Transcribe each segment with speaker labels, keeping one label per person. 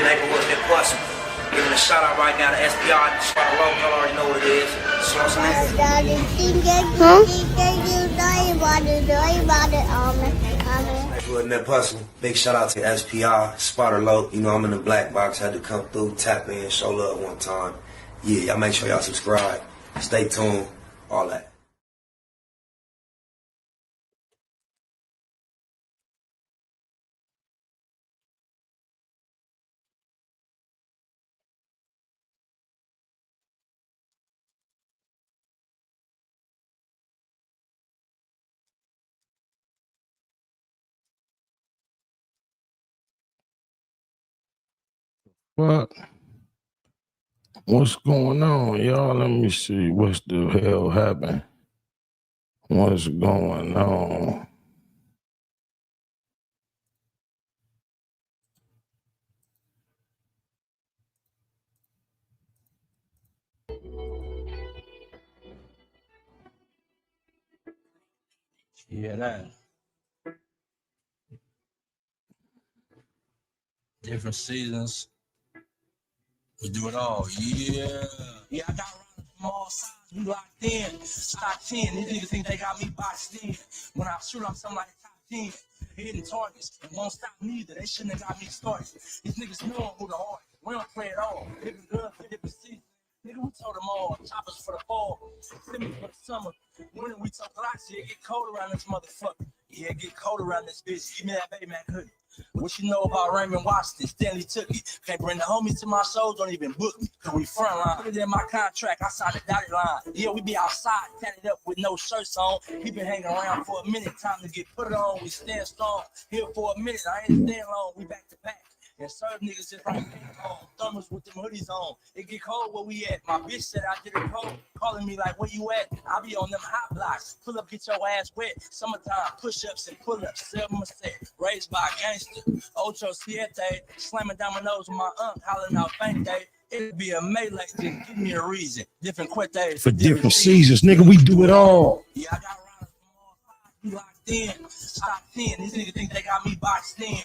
Speaker 1: make it what's been possible. Giving a shout out right now to SPR, Spider Low, y'all already know what it is. So I'm saying. Wasn't that possible? Big shout out to SPR, Spotter Low. You know I'm in the black box, had to come through, tap in, show love one time. Yeah, y'all make sure y'all subscribe, stay tuned, all that.
Speaker 2: What? What's going on, y'all? Let me see. What's the hell happened? What's going on?
Speaker 3: Yeah, that. Different seasons. We do it all. Yeah. Yeah, I got runners from all sides. We locked in. Top 10. These niggas think they got me boxed in. When I shoot, I'm something like top 10. Hitting targets. And won't stop neither. They shouldn't have got me started. These niggas know who the hard. We don't play at all. Different good for different seasons. Nigga, we told them all. Choppers for the fall. Send me for the summer. When we talk lots, it get cold around this motherfucker. Yeah, it get cold around this bitch. Give me that Baby Mac hoodie. What you know about Raymond Washington? Stanley took it. Can't bring the homies to my shows, don't even book me. Cause we front line. Put it in my contract, I signed the dotted line. Yeah, we be outside, tatted up with no shirts on. We been hanging around for a minute, time to get put it on. We stand strong. Here for a minute, I ain't staying long. We back to back. And serve niggas just like thumbers with them hoodies on. It get cold where we at. My bitch said I did it cold. Calling me like, where you at? I be on them hot blocks. Pull up, get your ass wet. Summertime, push-ups and pull-ups. 7 set. Raised by a gangster. Ocho Siete. Slamming dominoes with my aunt. Hollering out thank day. It'd be a melee. Just give me a reason. Different quete.
Speaker 2: For different seasons. Nigga, we do it all.
Speaker 3: Yeah, I got runners from all sides. We locked in. Top 10. These niggas think they got me boxed in.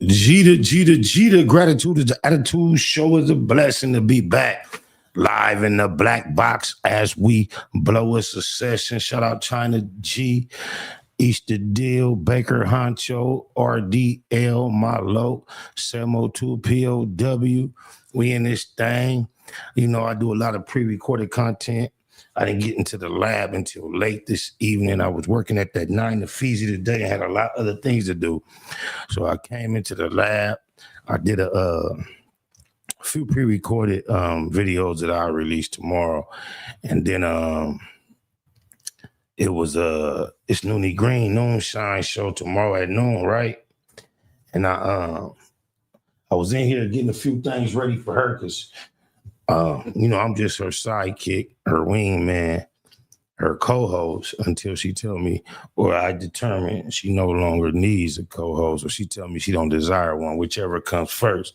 Speaker 2: Jeter, gratitude is the attitude. Show is a blessing to be back live in the black box as we blow a succession. Shout out China G, Easter Deal, Baker Honcho, RDL, Malo, Samo 2 POW. We in this thing. You know, I do a lot of pre-recorded content. I didn't get into the lab until late this evening. I was working at that 9 to Fiji today and had a lot of other things to do. So I came into the lab. I did a few pre-recorded videos that I'll release tomorrow. And then it was it's Noonie Green Noonshine show tomorrow at noon, right? And I was in here getting a few things ready for her because I'm just her sidekick, her wingman, her co-host until she tell me, or I determine she no longer needs a co-host, or she tell me she don't desire one, whichever comes first.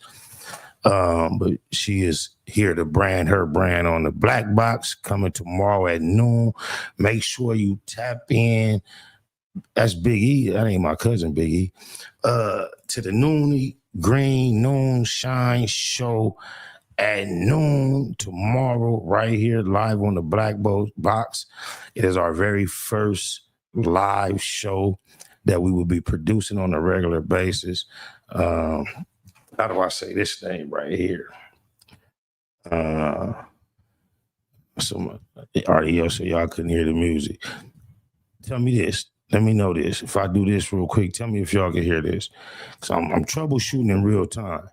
Speaker 2: But she is here to brand her brand on the Black Box, coming tomorrow at noon. Make sure you tap in. That's Big E. That ain't my cousin Big E. To the Noon Green Noon Shine show at noon tomorrow, right here, live on the Black Box. It is our very first live show that we will be producing on a regular basis. How do I say this name right here? So RDO, so y'all couldn't hear the music. Tell me this. Let me know this. If I do this real quick, tell me if y'all can hear this. So I'm troubleshooting in real time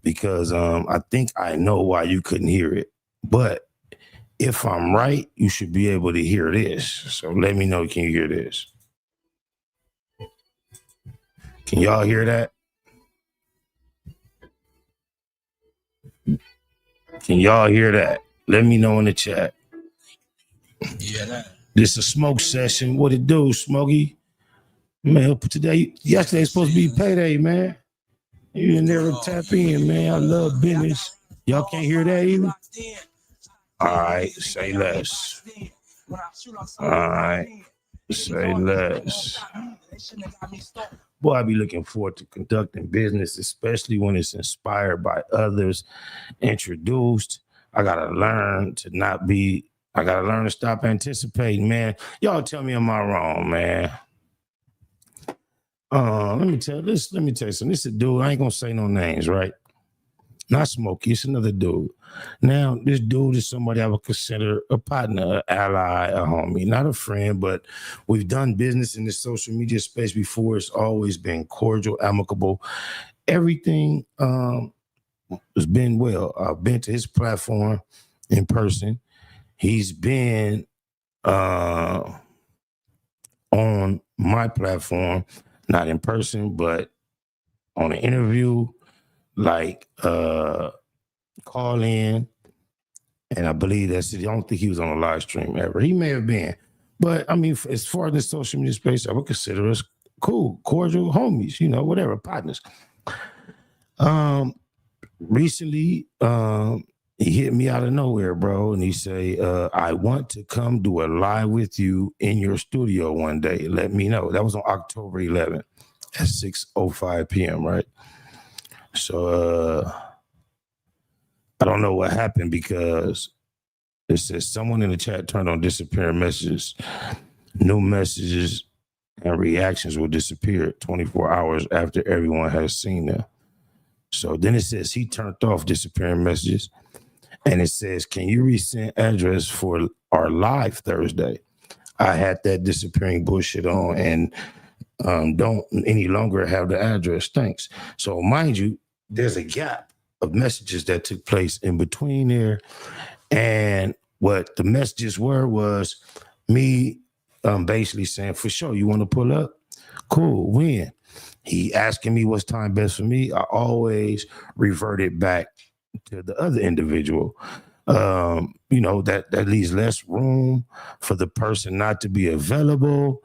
Speaker 2: because I think I know why you couldn't hear it. But if I'm right, you should be able to hear this. So let me know, can you hear this? Can y'all hear that? Can y'all hear that? Let me know in the chat.
Speaker 3: Yeah, that.
Speaker 2: This is a smoke session. What it do, Smokey? Man, yesterday's supposed to be payday, man. You never tap in, man. I love business. Y'all can't hear that either? All right, say less. All right, say less. Boy, I be looking forward to conducting business, especially when it's inspired by others, introduced. I gotta learn to stop anticipating, man. Y'all tell me, am I wrong, man? Let me tell you something. This is a dude. I ain't gonna say no names, right? Not Smokey. It's another dude. Now, this dude is somebody I would consider a partner, an ally, a homie, not a friend, but we've done business in the social media space before. It's always been cordial, amicable. Everything has been well. I've been to his platform in person. He's been on my platform, not in person, but on an interview, like call in, and I believe that's it. I don't think he was on a live stream ever. He may have been, but I mean, as far as the social media space, I would consider us cool, cordial homies, whatever, partners. Recently, he hit me out of nowhere, bro, and he say, I want to come do a live with you in your studio one day. Let me know. That was on October 11th at 6:05 p.m., right? So I don't know what happened because it says someone in the chat turned on disappearing messages. New messages and reactions will disappear 24 hours after everyone has seen them. So then it says he turned off disappearing messages. And it says, can you resend address for our live Thursday? I had that disappearing bullshit on and don't any longer have the address. Thanks. So mind you, there's a gap of messages that took place in between there. And what the messages were was me basically saying, for sure, you want to pull up? Cool, when? He asking me what's time best for me. I always reverted back to the other individual. That leaves less room for the person not to be available.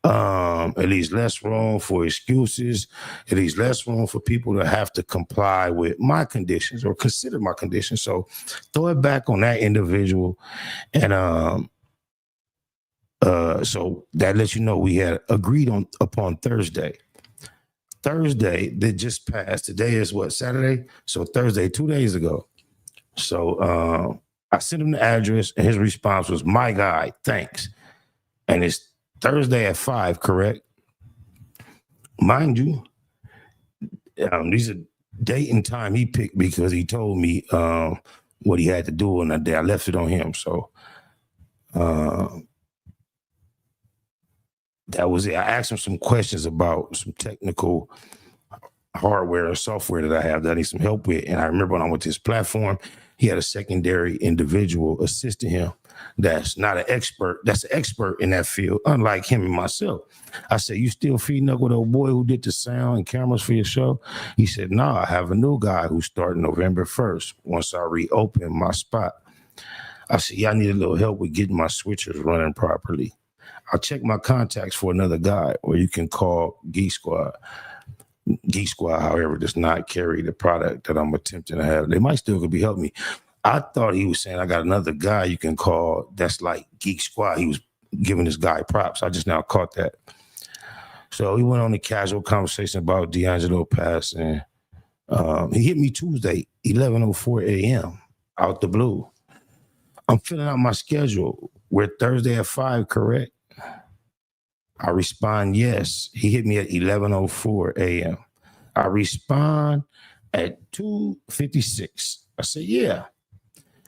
Speaker 2: It leaves less room for excuses. It leaves less room for people to have to comply with my conditions or consider my conditions. So throw it back on that individual. And so that lets you know we had agreed upon Thursday. Thursday that just passed. Today is what, Saturday? So Thursday, 2 days ago. So I sent him the address and his response was, my guy, thanks. And it's Thursday at 5, correct? Mind you, these are date and time he picked because he told me what he had to do on that day. I left it on him. So that was it. I asked him some questions about some technical hardware or software that I have that I need some help with. And I remember when I went to his platform, he had a secondary individual assisting him that's not an expert, that's an expert in that field, unlike him and myself. I said, you still feeding up with old boy who did the sound and cameras for your show? He said, no, I have a new guy who's starting November 1st once I reopen my spot. I said, yeah, I need a little help with getting my switchers running properly. I'll check my contacts for another guy, or you can call Geek Squad. Geek Squad, however, does not carry the product that I'm attempting to have. They might still could be helping me. I thought he was saying I got another guy you can call that's like Geek Squad. He was giving this guy props. I just now caught that. So we went on a casual conversation about D'Angelo passing. He hit me Tuesday, 11:04 a.m. out the blue. I'm filling out my schedule. We're Thursday at 5, correct? I respond, yes. He hit me at 11:04 a.m. I respond at 2:56. I said, yeah.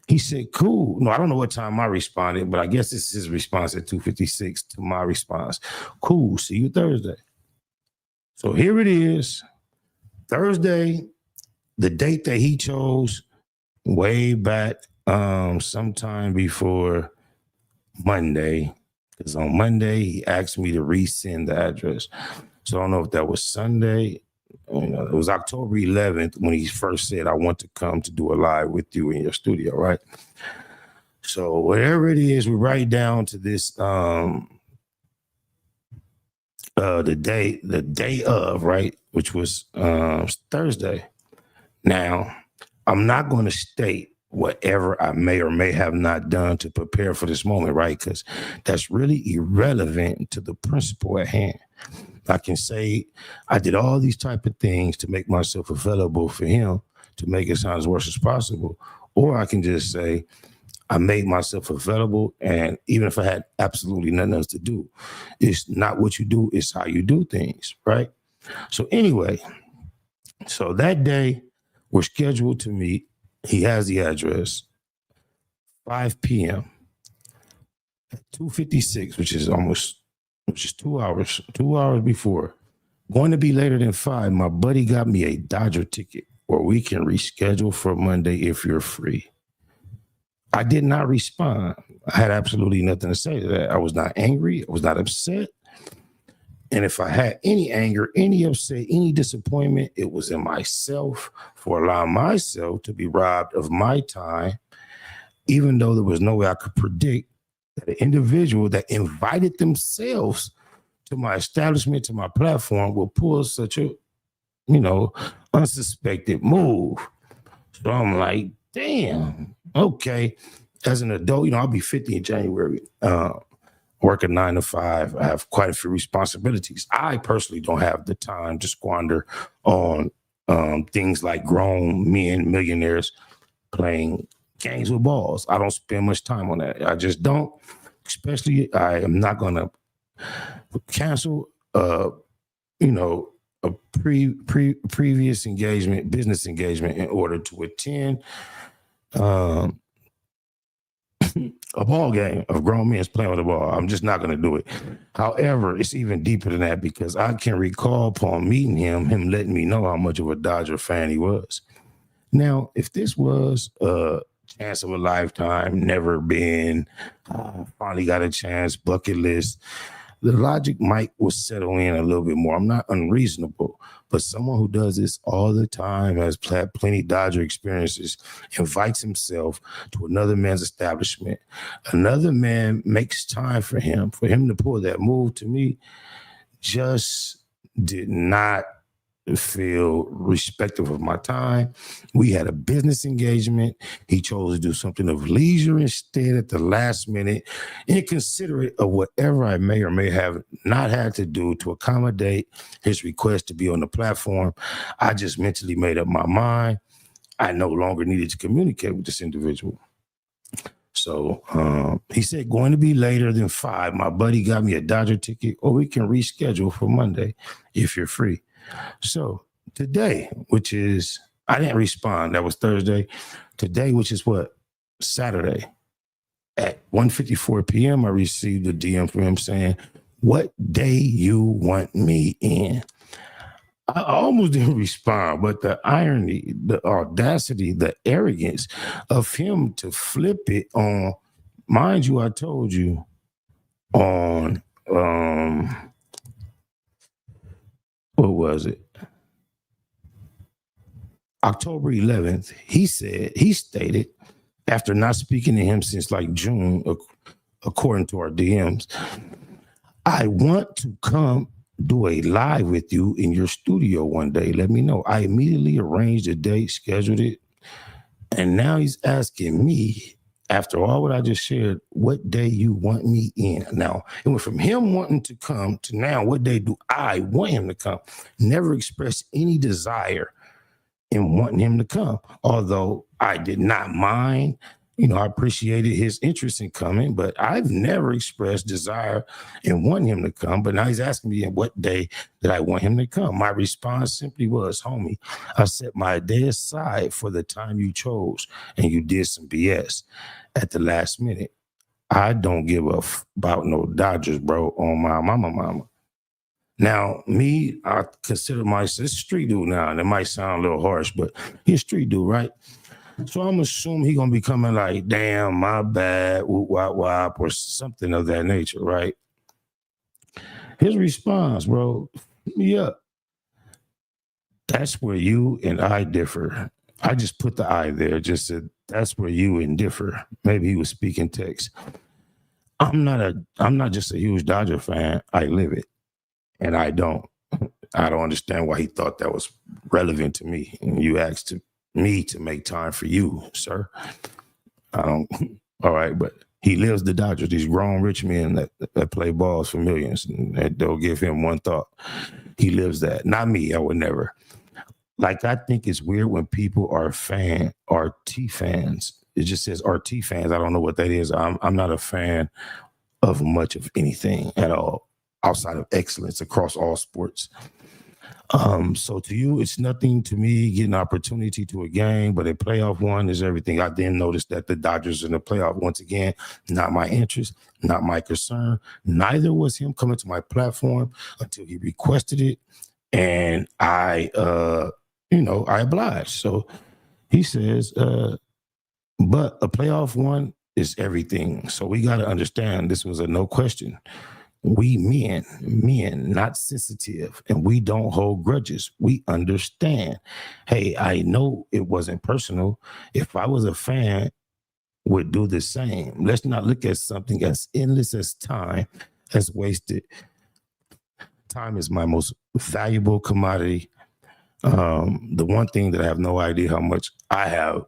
Speaker 2: He said, cool. No, I don't know what time I responded, but I guess this is his response at 2:56 to my response. Cool. See you Thursday. So here it is. Thursday, the date that he chose way back sometime before Monday. Because on Monday, he asked me to resend the address. So I don't know if that was Sunday. It was October 11th when he first said, I want to come to do a live with you in your studio, right? So whatever it is, we write down to this, the day of, right? Which was Thursday. Now, I'm not going to state whatever I may or may have not done to prepare for this moment, right? Because that's really irrelevant to the principle at hand. I can say I did all these type of things to make myself available for him to make it sound as worse as possible. Or I can just say I made myself available, and even if I had absolutely nothing else to do, it's not what you do, it's how you do things, right? So anyway, so that day we're scheduled to meet. He has the address, 5 p.m. at 2:56, which is 2 hours before. Going to be later than 5. My buddy got me a Dodger ticket, or we can reschedule for Monday if you're free. I did not respond. I had absolutely nothing to say to that. I was not angry. I was not upset. And if I had any anger, any upset, any disappointment, it was in myself for allowing myself to be robbed of my time, even though there was no way I could predict that an individual that invited themselves to my establishment, to my platform, will pull such a, unsuspected move. So I'm like, damn, okay. As an adult, I'll be 50 in January. Working 9 to 5. I have quite a few responsibilities. I personally don't have the time to squander on things like grown men, millionaires playing games with balls. I don't spend much time on that. I just don't. Especially, I am not going to cancel, a previous engagement, business engagement, in order to attend a ball game of grown men playing with the ball. I'm just not going to do it. However, it's even deeper than that, because I can recall upon meeting him letting me know how much of a Dodger fan he was. Now, if this was a chance of a lifetime, never been, finally got a chance, bucket list, the logic might will settle in a little bit more. I'm not unreasonable, but someone who does this all the time, has had plenty Dodger experiences, invites himself to another man's establishment. Another man makes time for him to pull that move, to me, just did not feel respectful of my time. We had a business engagement. He chose to do something of leisure instead at the last minute, inconsiderate of whatever I may or may have not had to do to accommodate his request to be on the platform. I just mentally made up my mind. I no longer needed to communicate with this individual. So he said, going to be later than 5. My buddy got me a Dodger ticket, or we can reschedule for Monday if you're free. So today, which is, I didn't respond. That was Thursday. Today, which is what? Saturday. At 1:54 p.m., I received a DM from him saying, what day you want me in? I almost didn't respond, but the irony, the audacity, the arrogance of him to flip it on, mind you, I told you on what was it? October 11th, he stated, after not speaking to him since like June, according to our DMs, I want to come do a live with you in your studio one day. Let me know. I immediately arranged a date, scheduled it, and now he's asking me, after all what I just shared, what day you want me in. Now, it went from him wanting to come to now, what day do I want him to come? Never expressed any desire in wanting him to come, although I did not mind. I appreciated his interest in coming, but I've never expressed desire in wanting him to come. But now he's asking me what day that I want him to come. My response simply was, homie, I set my day aside for the time you chose, and you did some BS at the last minute. I don't give a about no Dodgers, bro, on my mama. Now, me, I consider myself a street dude now, and it might sound a little harsh, but he's a street dude, right? So I'm assuming he's going to be coming like, damn, my bad, whoop, wop, wop, or something of that nature, right? His response, bro, yeah, that's where you and I differ. I just put the I there, just said, that's where you and differ. Maybe he was speaking text. I'm not just a huge Dodger fan. I live it. And I don't understand why he thought that was relevant to me. And you asked me to make time for you, sir. I don't. All right, but he lives the Dodgers. These grown rich men that play balls for millions, and they'll give him one thought. He lives that. Not me. I would never. Like, I think it's weird when people are RT fans. It just says RT fans. I don't know what that is. I'm not a fan of much of anything at all, outside of excellence across all sports. So to you, it's nothing. To me, getting an opportunity to a game, but a playoff one is everything. I then noticed that the Dodgers in the playoff, once again, not my interest, not my concern. Neither was him coming to my platform until he requested it. And I obliged. So he says, but a playoff one is everything. So we got to understand this was a no question. We men, not sensitive, and we don't hold grudges. We understand. Hey, I know it wasn't personal. If I was a fan, would do the same. Let's not look at something as endless as time as wasted. Time is my most valuable commodity. The one thing that I have no idea how much I have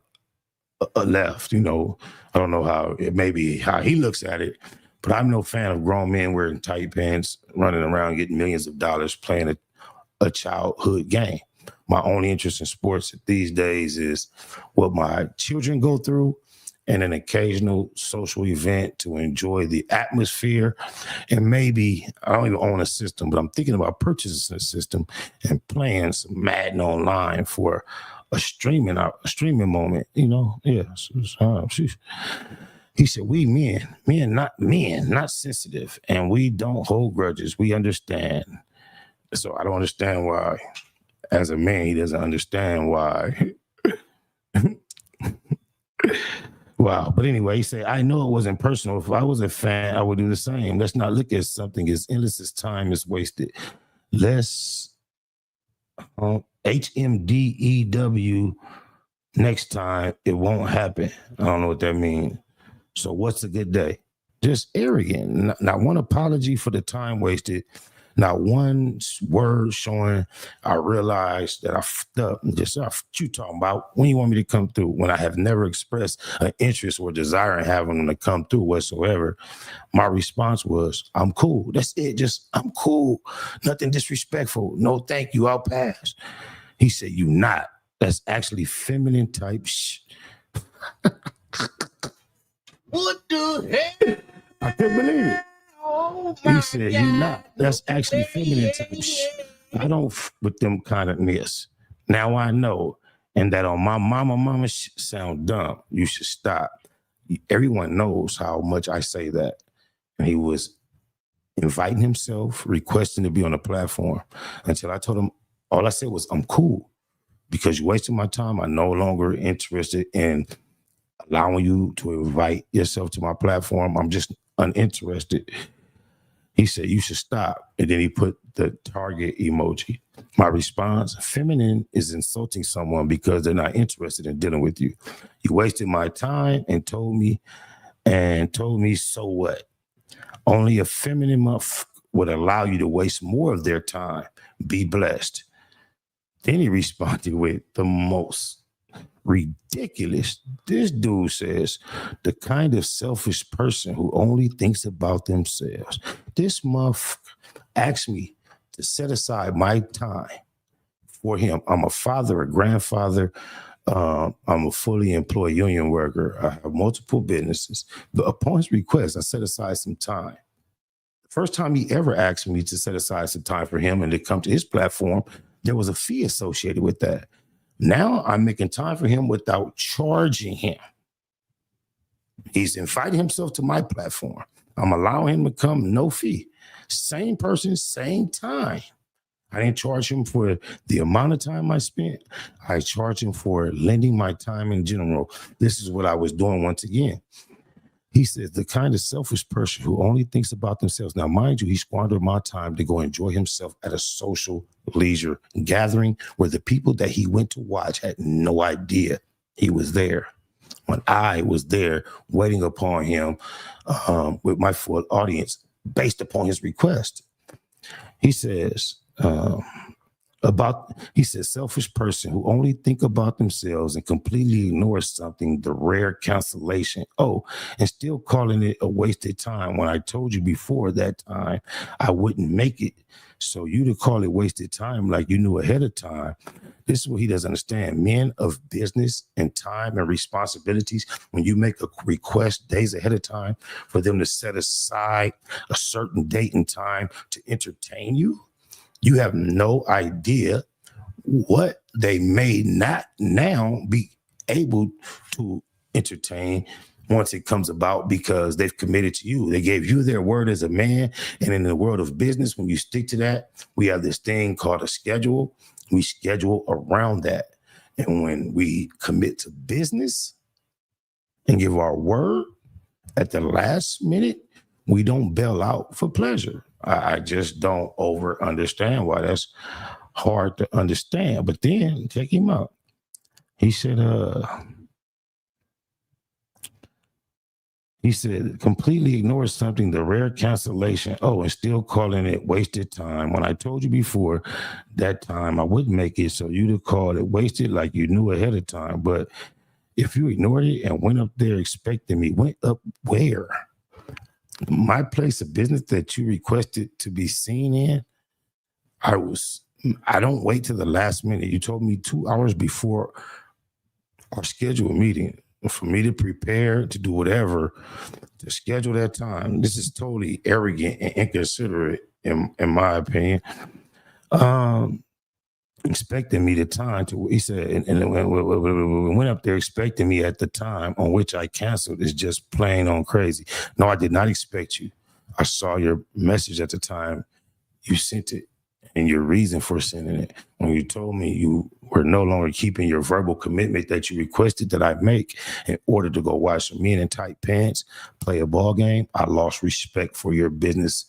Speaker 2: left. I don't know how it may be how he looks at it. But I'm no fan of grown men wearing tight pants, running around getting millions of dollars playing a childhood game. My only interest in sports these days is what my children go through and an occasional social event to enjoy the atmosphere. And maybe, I don't even own a system, but I'm thinking about purchasing a system and playing some Madden online for a streaming moment, Yeah. He said, we men, not sensitive, and we don't hold grudges. We understand. So I don't understand why, as a man, he doesn't understand why. Wow. But anyway, he said, I know it wasn't personal. If I was a fan, I would do the same. Let's not look at something as endless as time is wasted. Let's HMDEW next time. It won't happen. I don't know what that means. So what's a good day? Just arrogant. Not one apology for the time wasted. Not one word showing I realized that I fucked up. Just what you talking about? When you want me to come through? When I have never expressed an interest or desire in having them to come through whatsoever. My response was, I'm cool. That's it. Just, I'm cool. Nothing disrespectful. No, thank you. I'll pass. He said, you not. That's actually feminine type shit. What the hell? I couldn't believe it. He said, you not. That's actually feminine type shit. I don't with them kind of mess. Now I know. And that on my mama sound dumb. You should stop. Everyone knows how much I say that. And he was inviting himself, requesting to be on the platform until I told him All I said was, I'm cool because you're wasting my time. I'm no longer interested in allowing you to invite yourself to my platform. I'm just uninterested. He said, you should stop. And then he put the target emoji. My response, feminine is insulting someone because they're not interested in dealing with you. You wasted my time and told me, so what? Only a feminine month would allow you to waste more of their time. Be blessed. Then he responded with the most ridiculous. This dude says, the kind of selfish person who only thinks about themselves. This month asked me to set aside my time for him. I'm a father, a grandfather. I'm a fully employed union worker. I have multiple businesses. But upon his request, I set aside some time. The first time he ever asked me to set aside some time for him and to come to his platform, there was a fee associated with that. Now I'm making time for him without charging him. He's inviting himself to my platform. I'm allowing him to come, no fee. Same person, same time. I didn't charge him for the amount of time I spent. I charged him for lending my time in general. This is what I was doing once again. He says, the kind of selfish person who only thinks about themselves. Now, mind you, he squandered my time to go enjoy himself at a social leisure gathering where the people that he went to watch had no idea he was there. When I was there waiting upon him with my full audience based upon his request. He says, selfish person who only think about themselves and completely ignores something, the rare cancellation. Oh, and still calling it a wasted time when I told you before that time I wouldn't make it. So you to call it wasted time like you knew ahead of time. This is what he doesn't understand. Men of business and time and responsibilities, when you make a request days ahead of time for them to set aside a certain date and time to entertain you, you have no idea what they may not now be able to entertain once it comes about because they've committed to you. They gave you their word as a man. And in the world of business, when you stick to that, we have this thing called a schedule. We schedule around that. And when we commit to business and give our word at the last minute, we don't bail out for pleasure. I just don't over understand why that's hard to understand. But then check him out. He said, completely ignores something, the rare cancellation. Oh, and still calling it wasted time. When I told you before that time I wouldn't make it, so you'd have called it wasted like you knew ahead of time. But if you ignored it and went up there expecting me, went up where? My place of business that you requested to be seen in, I don't wait till the last minute. You told me 2 hours before our scheduled meeting for me to prepare to do whatever, to schedule that time. This is totally arrogant and inconsiderate in my opinion. Expecting me the time to, he said, and we went up there expecting me at the time on which I canceled is just plain on crazy. No, I did not expect you. I saw your message at the time you sent it and your reason for sending it. When you told me you were no longer keeping your verbal commitment that you requested that I make in order to go watch some men in tight pants, play a ball game, I lost respect for your business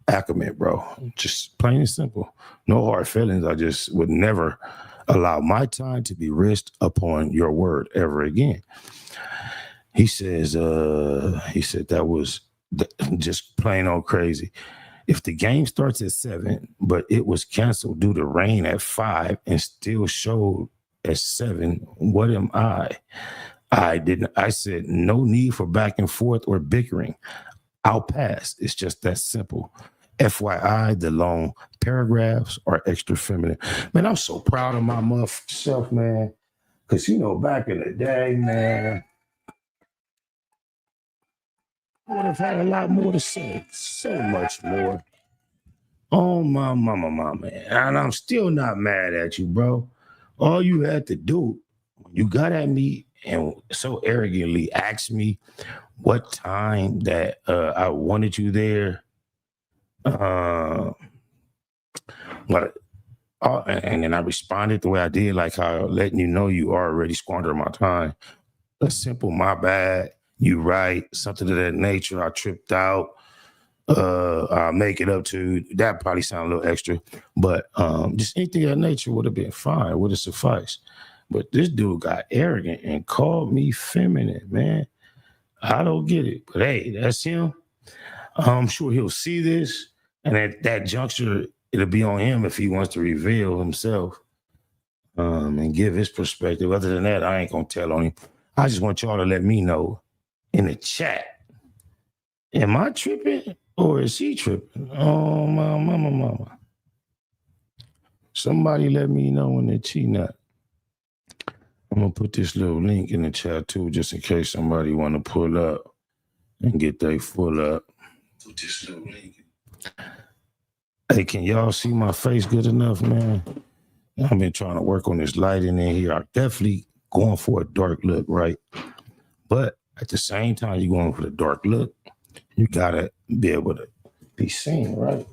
Speaker 2: acumen, bro. Just plain and simple. No hard feelings. I just would never allow my time to be risked upon your word ever again. He says, that was just plain old crazy. If the game starts at 7, but it was canceled due to rain at 5 and still showed at 7, what am I? I said, no need for back and forth or bickering. I'll pass. It's just that simple. FYI, the long paragraphs are extra feminine. Man, I'm so proud of my myself, man. Because, back in the day, man, I would have had a lot more to say. So much more. Oh, my mama, man. And I'm still not mad at you, bro. All you had to do, when you got at me and so arrogantly asked me what time that I wanted you there, what And then I responded the way I did, like how letting you know you already squandered my time. A simple, my bad, you right, something of that nature. I tripped out. I'll make it up to that. Probably sound a little extra, but just anything of that nature would have been fine, would have sufficed. But this dude got arrogant and called me feminine, man. I don't get it, but hey, that's him. I'm sure he'll see this, and at that juncture, it'll be on him if he wants to reveal himself and give his perspective. Other than that, I ain't gonna tell on him. I just want y'all to let me know in the chat. Am I tripping or is he tripping? Oh, my mama. Somebody let me know in the T-Nut. I'm going to put this little link in the chat too, just in case somebody want to pull up and get their full up. Put this little link. Hey, can y'all see my face good enough, man? I've been trying to work on this lighting in here. I'm definitely going for a dark look, right? But at the same time, you're going for the dark look, you gotta be able to be seen, right?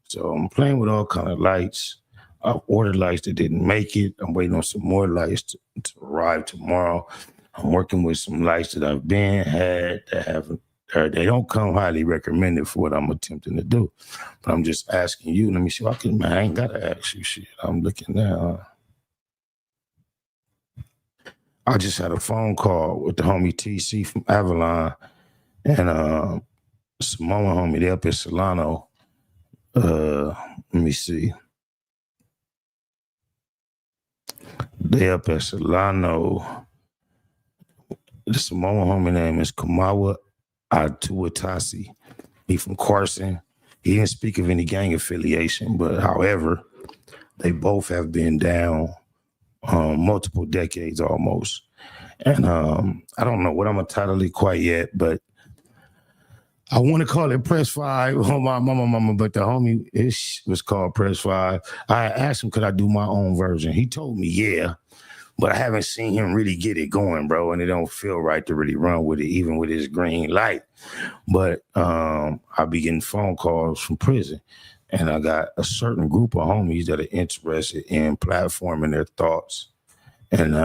Speaker 2: So I'm playing with all kind of lights. I've ordered lights that didn't make it. I'm waiting on some more lights to arrive tomorrow. I'm working with some lights that I've had that haven't, or they don't come highly recommended for what I'm attempting to do. But I'm just asking you. Let me see. I ain't gotta ask you shit. I'm looking now. I just had a phone call with the homie TC from Avalon and Samoa homie, they up in Solano. Let me see. They up at Solano. The Samoa homie name is Kamawa Atuatasi. He from Carson. He didn't speak of any gang affiliation, but however, they both have been down multiple decades almost. And I don't know what I'm gonna title it quite yet, but I want to call it Press 5 on my mama, but the homie was called Press 5. I asked him, could I do my own version? He told me, yeah, but I haven't seen him really get it going, bro, and it don't feel right to really run with it, even with his green light. But I be getting phone calls from prison, and I got a certain group of homies that are interested in platforming their thoughts and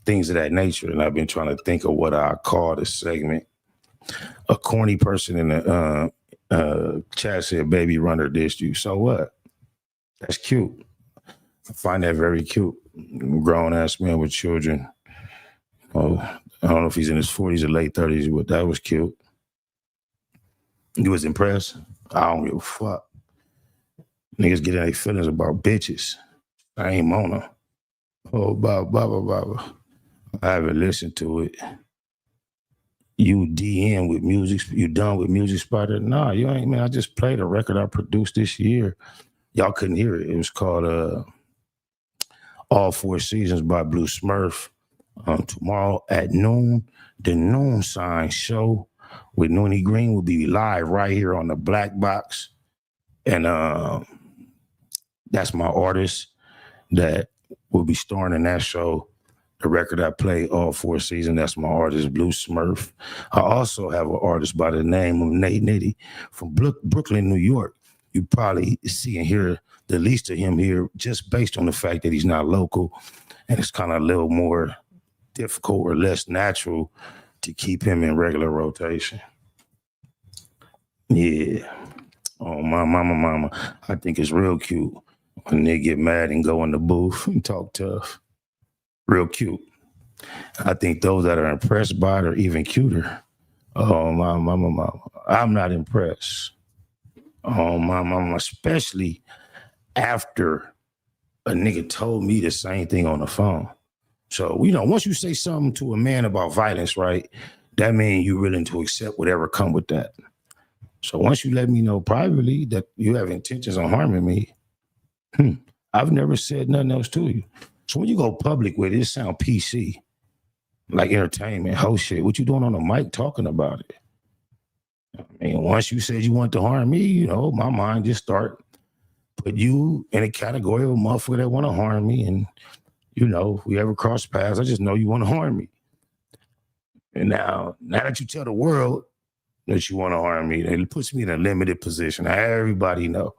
Speaker 2: things of that nature, and I've been trying to think of what I call the segment. A corny person in the chat said, baby runner dissed you. So what? That's cute. I find that very cute. Grown-ass man with children. Oh, I don't know if he's in his 40s or late 30s, but that was cute. You was impressed? I don't give a fuck. Niggas getting their feelings about bitches. I ain't Mona. Oh, blah. I haven't listened to it. You DN with music, you done with Music Spider? Nah, you ain't, man. I just played a record I produced this year. Y'all couldn't hear it. It was called All Four Seasons by Blue Smurf. Tomorrow at noon, the Noon Sign show with Noonie Green will be live right here on the BLACBOX. And that's my artist that will be starring in that show. The record I play All Four Seasons, that's my artist, Blue Smurf. I also have an artist by the name of Nate Nitty from Brooklyn, New York. You probably see and hear the least of him here just based on the fact that he's not local, and it's kind of a little more difficult or less natural to keep him in regular rotation. Yeah. Oh, my mama. I think it's real cute when they get mad and go in the booth and talk tough. Real cute. I think those that are impressed by it are even cuter. Oh, my mama. I'm not impressed. Oh, my mama, especially after a nigga told me the same thing on the phone. So, once you say something to a man about violence, right, that means you're willing to accept whatever come with that. So once you let me know privately that you have intentions on harming me, I've never said nothing else to you. So when you go public with it, it sound PC, like entertainment, whole shit. What you doing on the mic talking about it? I mean, once you said you want to harm me, my mind just start put you in a category of a motherfucker that want to harm me. And, if we ever cross paths, I just know you want to harm me. And now that you tell the world that you want to harm me, it puts me in a limited position. Everybody know.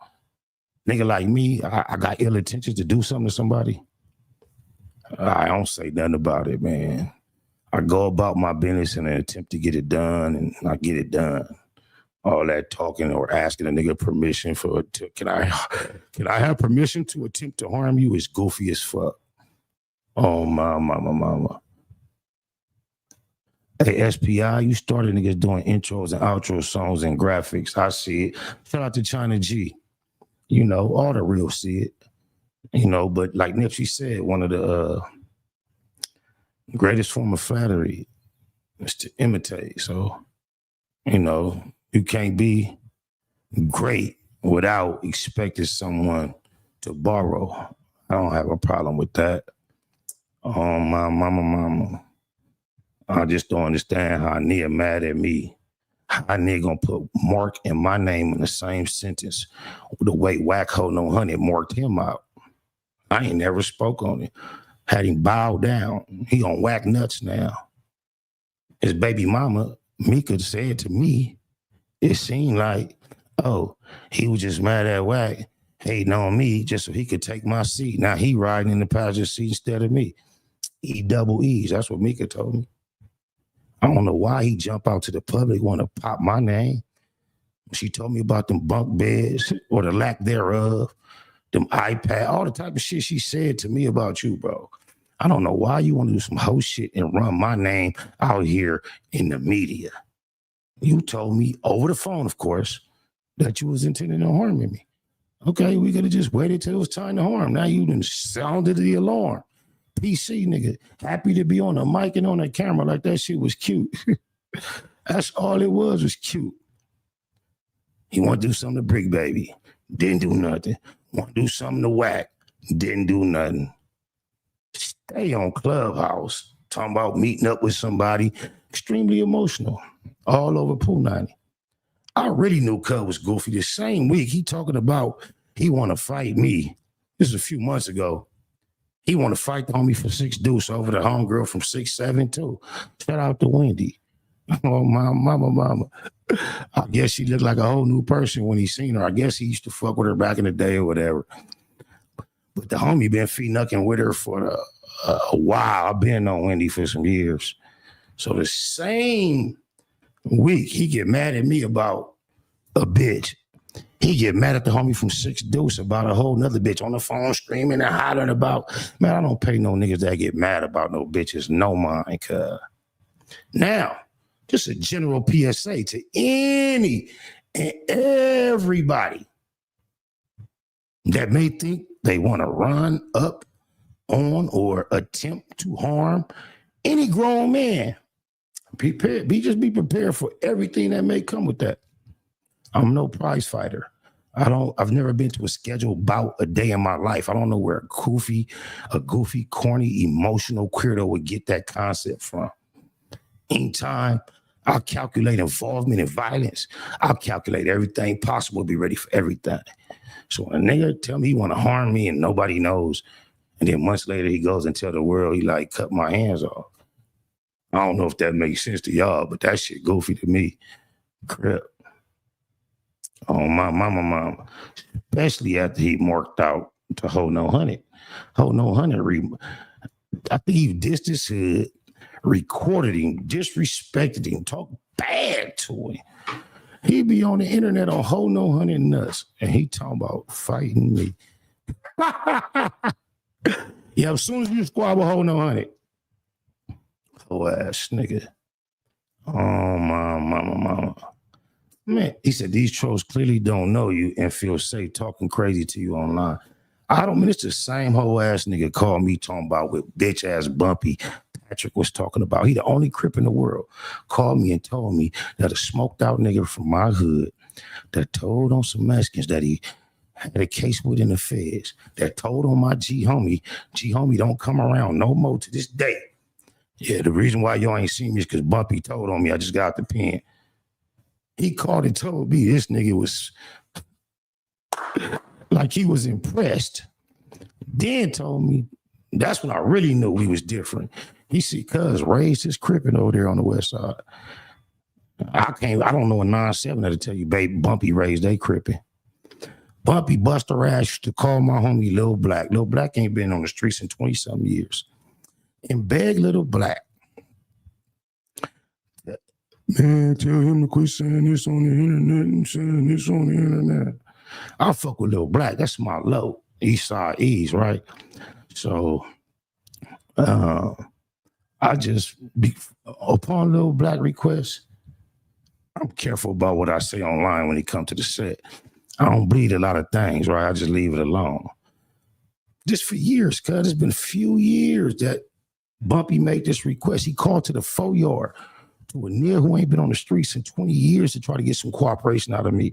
Speaker 2: Nigga like me, I got ill intentions to do something to somebody. I don't say nothing about it, man. I go about my business in an attempt to get it done, and I get it done. All that talking or asking a nigga permission can I have permission to attempt to harm you is goofy as fuck. Oh my mama. Hey, SPI, you started niggas doing intros and outro songs and graphics. I see it. Shout out to China G. You know, all the real see it. You know, but like Nipsey said, one of the greatest form of flattery is to imitate. So, you know, you can't be great without expecting someone to borrow. I don't have a problem with that. Oh, my mama. I just don't understand how Nia mad at me. How Nia gonna put Mark and my name in the same sentence the way Wacko No Honey marked him out. I ain't never spoke on it. Had him bow down. He on whack nuts now. His baby mama, Mika, said to me, it seemed like, oh, he was just mad at Whack, hating on me just so he could take my seat. Now he riding in the passenger seat instead of me. E double E's. That's what Mika told me. I don't know why he jump out to the public, want to pop my name. She told me about them bunk beds or the lack thereof, them iPad, all the type of shit she said to me about you, bro. I don't know why you want to do some whole shit and run my name out here in the media. You told me over the phone, of course, that you was intending on harming me. Okay, we could have just waited till it was time to harm. Now you done sounded the alarm. PC nigga, happy to be on the mic and on the camera like that shit was cute. That's all it was cute. He want to do something to Brick Baby. Didn't do nothing. Want to do something to Whack. Didn't do nothing. Stay on Clubhouse. Talking about meeting up with somebody. Extremely emotional. All over Pool 90. I already knew Cub was goofy. The same week he talking about he want to fight me. This is a few months ago. He want to fight the homie for 6 deuce over the homegirl from 6'7" too. Shout out to Wendy. Oh, my mama. I guess she looked like a whole new person when he seen her. I guess he used to fuck with her back in the day or whatever. But the homie been feet-knucking with her for a while. I've been on Wendy for some years. So the same week, he get mad at me about a bitch. He get mad at the homie from 6 Deuce about a whole nother bitch on the phone screaming and hollering about, man, I don't pay no niggas that get mad about no bitches, no mind, cuz. Now, just a general PSA to any and everybody that may think they want to run up on or attempt to harm any grown man. Be prepared for everything that may come with that. I'm no prize fighter. I've never been to a scheduled bout a day in my life. I don't know where a goofy, corny, emotional weirdo would get that concept from. Anytime I'll calculate involvement in violence, I'll calculate everything possible to be ready for everything. So when a nigga tell me he want to harm me and nobody knows, and then months later he goes and tell the world he like cut my hands off. I don't know if that makes sense to y'all, but that shit goofy to me. Crap. Oh, my mama. Especially after he marked out to Ho No Honey. Ho No Honey, I think he dissed his hood, recorded him, disrespected him, talked bad to him. He be on the internet on Ho No Honey nuts, and he talking about fighting me. Yeah, as soon as you squabble Ho No Honey. Oh, ass nigga. Oh, my mama. Man, he said, these trolls clearly don't know you and feel safe talking crazy to you online. I don't mean it's the same whole ass nigga called me talking about with bitch ass Bumpy Patrick was talking about. He the only crip in the world. Called me and told me that a smoked out nigga from my hood that told on some Mexicans that he had a case with in the feds, that told on my G homie don't come around no more to this day. Yeah, the reason why y'all ain't seen me is because Bumpy told on me. I just got out the pen. He called and told me this nigga was like he was impressed. Then told me, that's when I really knew he was different. He said, cuz raised his crippin' over there on the west side. I don't know a 9-7 that'll tell you, babe, Bumpy raised they crippin'. Bumpy Buster Ass used to call my homie Lil Black. Lil Black ain't been on the streets in 20-something years. And beg Little Black, man, tell him to quit saying this on the internet and saying this on the internet. I fuck with Lil Black. That's my low. East Side East, right? So I just be upon Lil Black request, I'm careful about what I say online when it comes to the set. I don't bleed a lot of things, right? I just leave it alone. Just for years, cuz it's been a few years that Bumpy made this request. He called to the 4-yard to a nigga who ain't been on the streets in 20 years to try to get some cooperation out of me.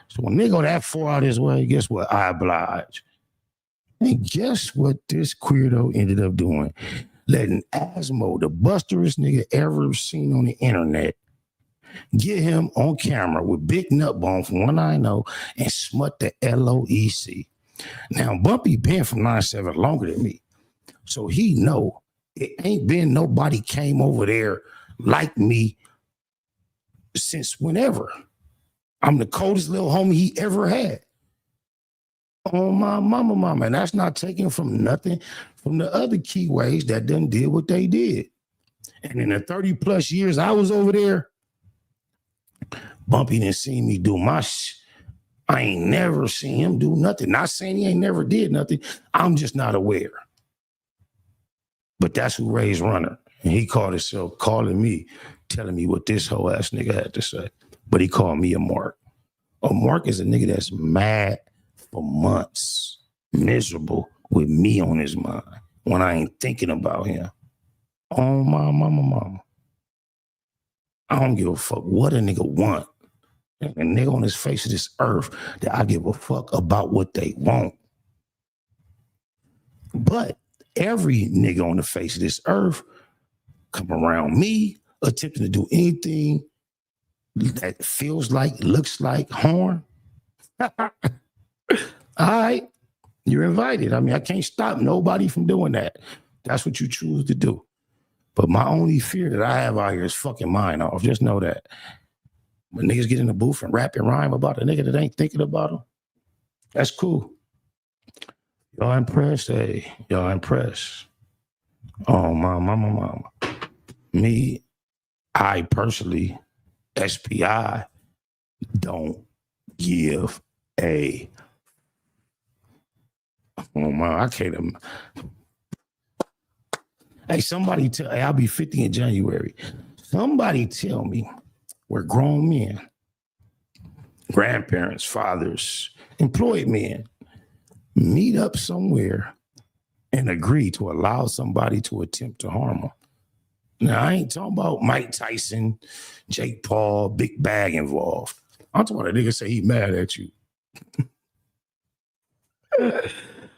Speaker 2: So when they go that far out his way, guess what? I oblige. And guess what this queerdo ended up doing? Letting Asmo, the busterest nigga ever seen on the internet, get him on camera with big nut bone from one I know and smut the LOEC. Now, Bumpy been from 9-7 longer than me. So he know it ain't been nobody came over there like me since whenever. I'm the coldest little homie he ever had. Oh, my mama. And that's not taken from nothing from the other keyways that done did what they did. And in the 30 plus years I was over there, Bumpy didn't see me do my I ain't never seen him do nothing. Not saying he ain't never did nothing. I'm just not aware. But that's who raised Runner. And he called himself calling me, telling me what this whole ass nigga had to say. But he called me a mark. A mark is a nigga that's mad for months, miserable with me on his mind when I ain't thinking about him. Oh, my mama. I don't give a fuck what a nigga want. A nigga on his face of this earth that I give a fuck about what they want. But every nigga on the face of this earth come around me attempting to do anything that feels like, looks like harm. All right, you're invited. I mean, I can't stop nobody from doing that. That's what you choose to do. But my only fear that I have out here is fucking mine off. Just know that. When niggas get in the booth and rap and rhyme about a nigga that ain't thinking about him, that's cool. Y'all impressed? Hey, y'all impressed? Oh, my mama. Me, I personally, SPI, don't give a... Oh, my, I can't... Hey, somebody tell... Hey, I'll be 50 in January. Somebody tell me where grown men, grandparents, fathers, employed men meet up somewhere and agree to allow somebody to attempt to harm them. Now, I ain't talking about Mike Tyson, Jake Paul, big bag involved. I'm talking about a nigga say he mad at you.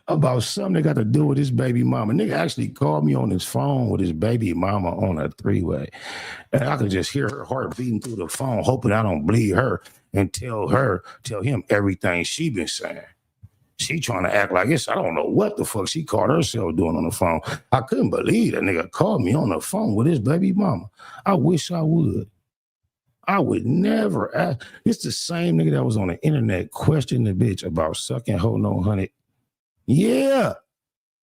Speaker 2: About something that got to do with his baby mama. Nigga actually called me on his phone with his baby mama on a 3-way. And I could just hear her heart beating through the phone, hoping I don't bleed her and tell him everything she been saying. She trying to act like this. I don't know what the fuck she called herself doing on the phone. I couldn't believe that nigga called me on the phone with his baby mama. I wish I would. I would never ask. It's the same nigga that was on the internet questioning the bitch about sucking hoe no honey. Yeah.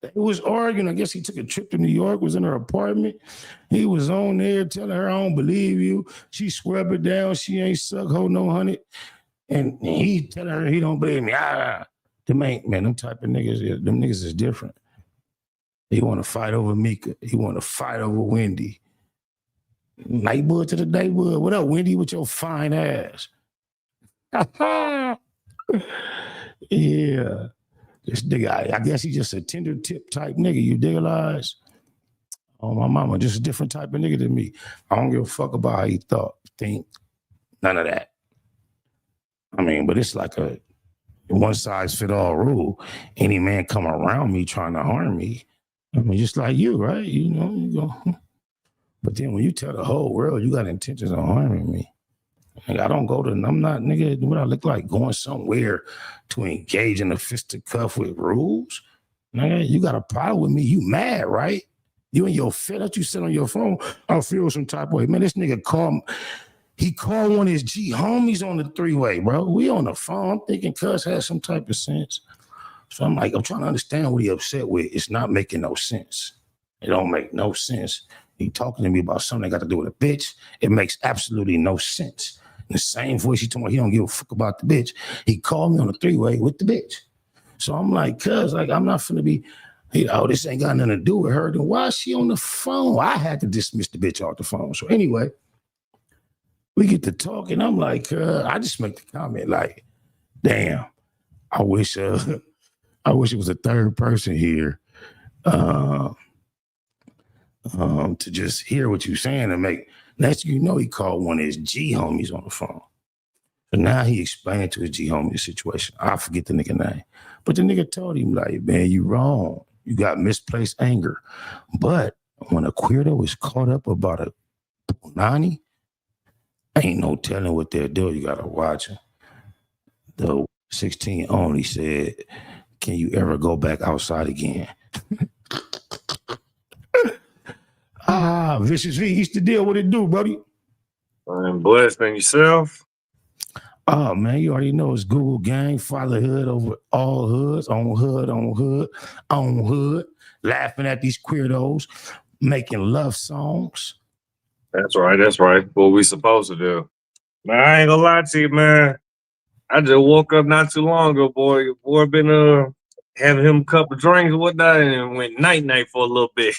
Speaker 2: They was arguing. I guess he took a trip to New York, was in her apartment. He was on there telling her, I don't believe you. She scrubbed it down. She ain't suck hoe no honey. And he telling her he don't believe me. Man, them type of niggas, them niggas is different. He want to fight over Mika. He want to fight over Wendy. Nightbud to the neighborhood. What up, Wendy, with your fine ass? Yeah. This nigga, I guess he's just a tender tip type nigga. You realize? Oh, my mama, just a different type of nigga than me. I don't give a fuck about how he think. None of that. I mean, but it's like a one size fit all rule. Any man come around me trying to harm me, I mean, just like you, right? You know, you go. But then when you tell the whole world you got intentions of harming me, like, I'm not, nigga, what I look like going somewhere to engage in a fisticuff with rules? Nigga, you got a problem with me. You mad, right? You in your fit that you sit on your phone, I feel some type of way. Man, this nigga called me. He called one of his G homies on the three-way, bro. We on the phone. I'm thinking Cuz has some type of sense. So I'm like, I'm trying to understand what he upset with. It's not making no sense. It don't make no sense. He talking to me about something that got to do with a bitch. It makes absolutely no sense. In the same voice he told me he don't give a fuck about the bitch. He called me on the three-way with the bitch. So I'm like, Cuz, like, I'm not finna be, this ain't got nothing to do with her. Then why is she on the phone? I had to dismiss the bitch off the phone. So anyway, we get to talking. I'm like, I just make the comment like, damn, I wish it was a third person here to just hear what you're saying and make. Next thing you know, he called one of his G homies on the phone. So now he explained to his G homie the situation. I forget the nigga name. But the nigga told him, like, man, you wrong. You got misplaced anger. But when a queerdo is caught up about a punani, ain't no telling what they'll do. You gotta watch him. The 16 only said, can you ever go back outside again? Vicious V used to deal with it, do, buddy.
Speaker 4: I'm blessed, man. Yourself?
Speaker 2: Oh, man, you already know it's Google gang, fatherhood over all hoods, on hood, on hood, on hood, laughing at these queerdos, making love songs.
Speaker 4: That's right. That's right. What we supposed to do. Man, I ain't gonna lie to you, man. I just woke up not too long ago, boy. Your boy been having him a couple drinks and whatnot, and went night-night for a little bit.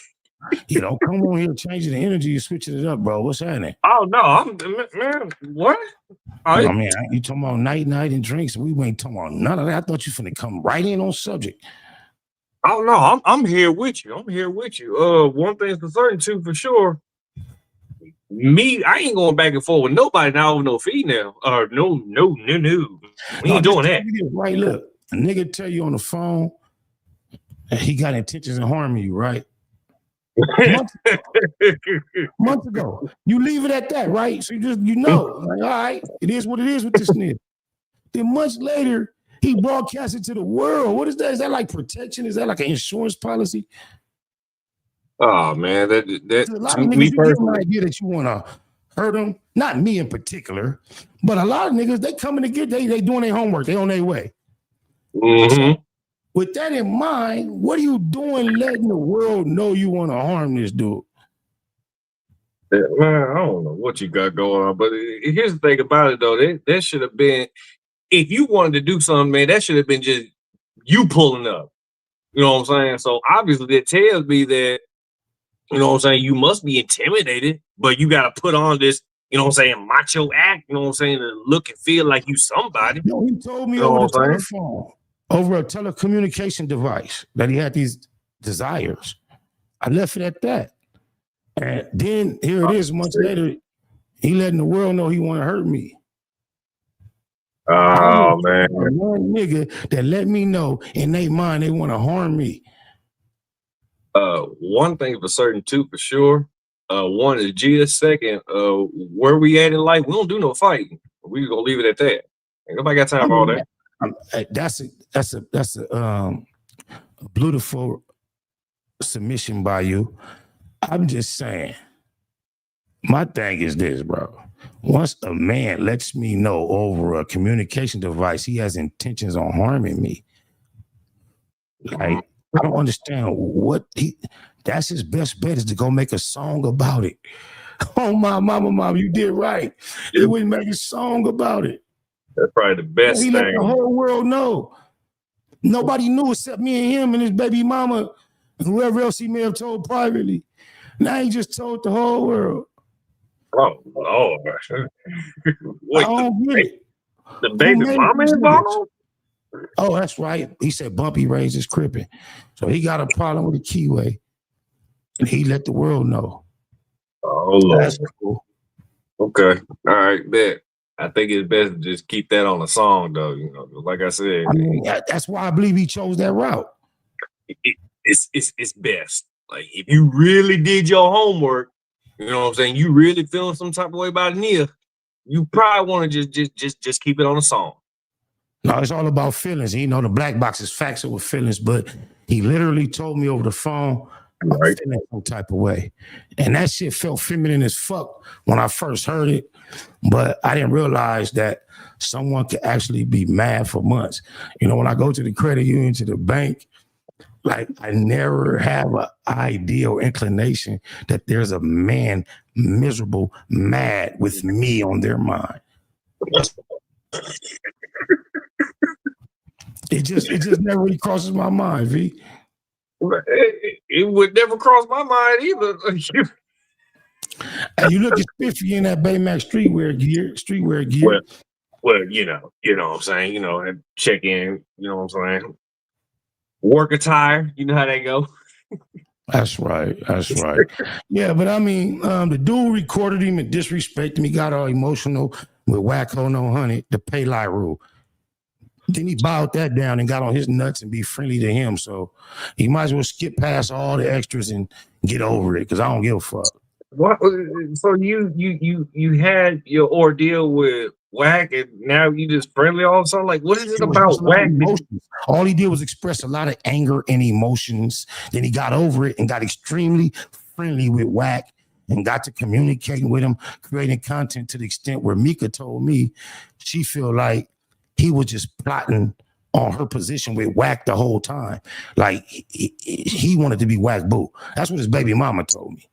Speaker 2: You know, come on here, changing the energy, you're switching it up, bro. What's happening?
Speaker 4: Oh, no. Man, what?
Speaker 2: I mean, you talking about night and drinks. We ain't talking about none of that. I thought you finna come right in on subject.
Speaker 4: Oh, no. I'm here with you. I'm here with you. One thing's for certain, too, for sure. Me, I ain't going back and forth with nobody now with no female. No. We ain't doing that.
Speaker 2: Right, look, a nigga tell you on the phone that he got intentions of harming you, right? Months ago. You leave it at that, right? So you know, like, all right, it is what it is with this nigga. Then months later, he broadcast it to the world. What is that? Is that like protection? Is that like an insurance policy?
Speaker 4: Oh, man, that
Speaker 2: a lot of niggas, you get an idea that you want to hurt them. Not me in particular, but a lot of niggas, they coming to get, they doing their homework. They on their way.
Speaker 4: Mm-hmm.
Speaker 2: So, with that in mind, what are you doing letting the world know you want to harm this dude?
Speaker 4: Man, I don't know what you got going on, but here's the thing about it, though. That should have been, if you wanted to do something, man, that should have been just you pulling up. You know what I'm saying? So obviously that tells me that, you know what I'm saying, you must be intimidated, but you got to put on this, you know what I'm saying, macho act, you know what I'm saying, to look and feel like you somebody.
Speaker 2: Yo, he told me over the telephone, over a telecommunication device, that he had these desires. I left it at that. And then here it is, months later, he letting the world know he want to hurt me.
Speaker 4: Oh, man.
Speaker 2: One nigga that let me know in their mind they want to harm me.
Speaker 4: One thing for certain, too, for sure. One is G. Second, where we at in life, we don't do no fighting. We gonna leave it at that. Ain't nobody got time for all that.
Speaker 2: That's a beautiful submission by you. I'm just saying, my thing is this, bro. Once a man lets me know over a communication device he has intentions on harming me, like, I don't understand what that's his best bet is to go make a song about it. Oh, my mama, you did right. He wouldn't make a song about it.
Speaker 4: That's probably the best thing.
Speaker 2: He let the whole world know. Nobody knew except me and him and his baby mama and whoever else he may have told privately. Now he just told the whole world.
Speaker 4: Oh, Lord. Wait,
Speaker 2: I don't get it.
Speaker 4: The baby mama involved?
Speaker 2: Oh, that's right. He said Bumpy raised his crippin'. So he got a problem with the keyway. And he let the world know.
Speaker 4: Oh, Lord.
Speaker 2: That's cool.
Speaker 4: Okay. All right, bet. I think it's best to just keep that on a song, though. You know, like I said.
Speaker 2: I mean, that's why I believe he chose that route.
Speaker 4: It's best. Like, if you really did your homework, you know what I'm saying, you really feeling some type of way about Nia, you probably want to just keep it on a song.
Speaker 2: No, it's all about feelings. You know, the black box is facts with feelings, but he literally told me over the phone,
Speaker 4: Right.
Speaker 2: feeling some type of way. And that shit felt feminine as fuck when I first heard it. But I didn't realize that someone could actually be mad for months. You know, when I go to the credit union, to the bank, like I never have an idea or inclination that there's a man miserable, mad with me on their mind. It just never really crosses my mind, V.
Speaker 4: It would never cross my mind either.
Speaker 2: And you look at Spiffy in that Baymax streetwear gear.
Speaker 4: Well, you know what I'm saying, and check in, you know what I'm saying. Work attire, you know how they go.
Speaker 2: That's right. Yeah, but I mean, the dude recorded him and disrespected him. He got all emotional with Wacko No Honey, the pay lie rule. Then he bowed that down and got on his nuts and be friendly to him. So he might as well skip past all the extras and get over it, because I don't give a fuck.
Speaker 4: What? So you had your ordeal with Wack, and now you just friendly all of a sudden? Like, what is it about Wack?
Speaker 2: All he did was express a lot of anger and emotions. Then he got over it and got extremely friendly with Wack and got to communicating with him, creating content to the extent where Mika told me she feel like he was just plotting on her position with Wack the whole time. Like he wanted to be Wack Boo. That's what his baby mama told me.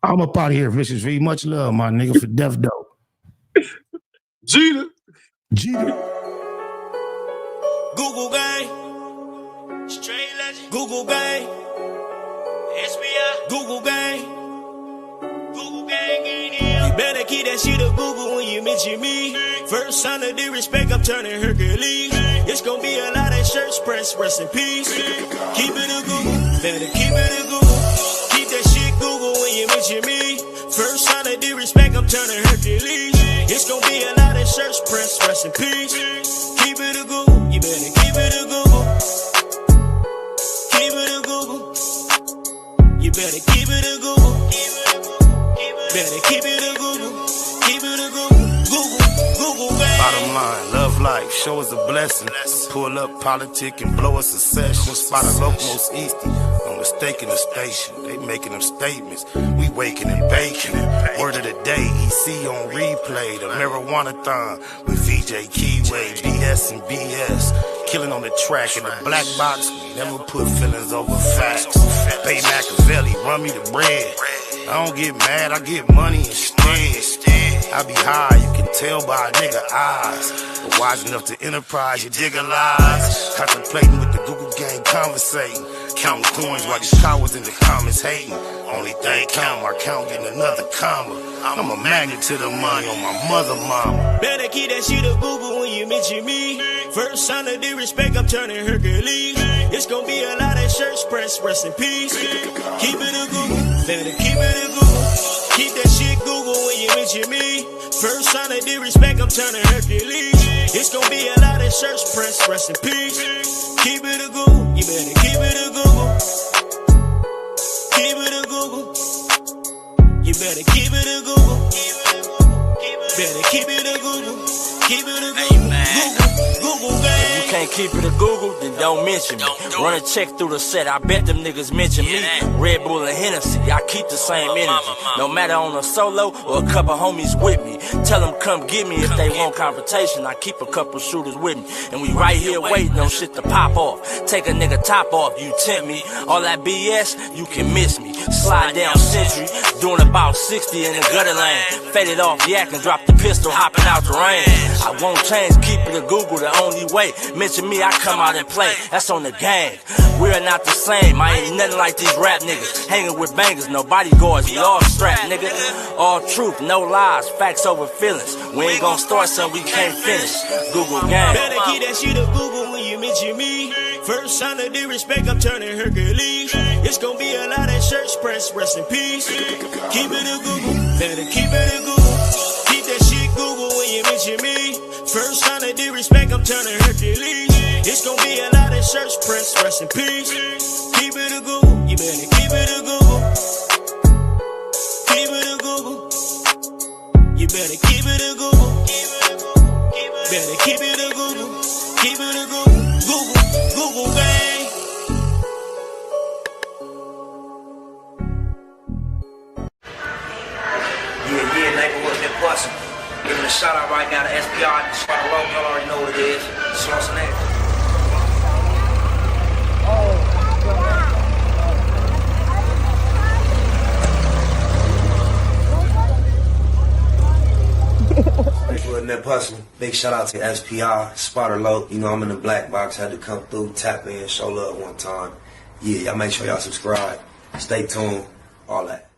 Speaker 2: I'm up out of here, Vicious V. Much love, my nigga, for Death Dope.
Speaker 4: Jeter.
Speaker 5: Google gang. Straight legend. Google gang. SBI. Google gang. Google gang in here. You better keep that shit up Google when you mention me. First sign of disrespect, I'm turning Hercules. It's gonna be a lot of shirts pressed, rest in peace. Keep it a Google. Better keep it a Google. Keep that shit Google when you mention me. First sign of disrespect, I'm turning Hercules. It's gonna be a lot of shirts pressed, rest in peace. Keep it a Google. You better keep it a Google. Keep it a Google. You better keep it a Google. Better keep it a Google. Keep it a Google. Google, baby.
Speaker 2: Bottom line, love life, show us a blessing. Pull up, politic, and blow us a session. Spot a locomost easty, no mistake in the station. They making them statements, we waking and baking. Word of the day, EC on replay. The marijuana-thon with VJ Keyway, BS and BS. Killing on the track in the black box. We never put feelings over facts. Bay Machiavelli, run me the bread. I don't get mad, I get money instead. I be high, you can tell by a nigga eyes. But wise enough to enterprise, you dig a lies. Contemplating with the Google gang, conversating. Counting coins while these cowards in the comments hating. Only thing count, my count getting another comma. I'm a magnet to the money on my mother mama.
Speaker 5: Better keep that shit up Google when you mention me. First sign of disrespect, I'm turning Hercules. It's gonna be a lot of shirts pressed, rest in peace. Keep it a Google. Better keep it a Google. Keep that shit Google when you mention me. First sign of disrespect, I'm turning Hercules. It's gonna be a lot of shirts pressed, rest in peace. Keep it a Google. You better keep it a Google. Keep it a Google. You better keep it a Google. Better keep it a Google. Keep it a Google. Google gang.
Speaker 6: If you can't keep it a Google, then don't mention me. Run a check through the set, I bet them niggas mention me. Red Bull and Hennessy, I keep the same energy. No matter on a solo or a couple homies with me. Tell them come get me if they want confrontation. I keep a couple shooters with me. And we right here waiting on shit to pop off. Take a nigga top off, you tempt me. All that BS, you can miss me. Slide down Century, doing about 60 in the gutter lane. Faded off yak and drop the pistol, hopping out the rain. I won't change, keep it a Google the only way. Mention me, I come out and play. That's on the gang. We are not the same. I ain't nothing like these rap niggas. Hanging with bangers, no bodyguards. We all strapped, nigga. All truth, no lies. Facts over feelings. We ain't gonna start something we can't finish. Google gang.
Speaker 5: Better keep that shit up Google when you mention me. First sign of disrespect, I'm turning Hercules. It's gonna be a lot of shirts pressed, rest in peace. Keep it a Google. Better keep it a Google. Keep that shit Google when you mention me. First sign of disrespect, I'm turning Hercules. It's gonna be a lot of shirts pressed, rest in peace. Keep it a Google. You better keep it a Google. Keep it a Google. You better keep it a Google. Better keep it a Google. Keep it a Google. Google gang.
Speaker 1: Hustle. Giving a shout out right now to SPR, Sparta Low. Y'all already know what it is. Slossing that. Big shout out to SPR, Spotter Low. You know I'm in the black box. Had to come through, tap in, show love one time. Yeah, y'all make sure y'all subscribe. Stay tuned. All that.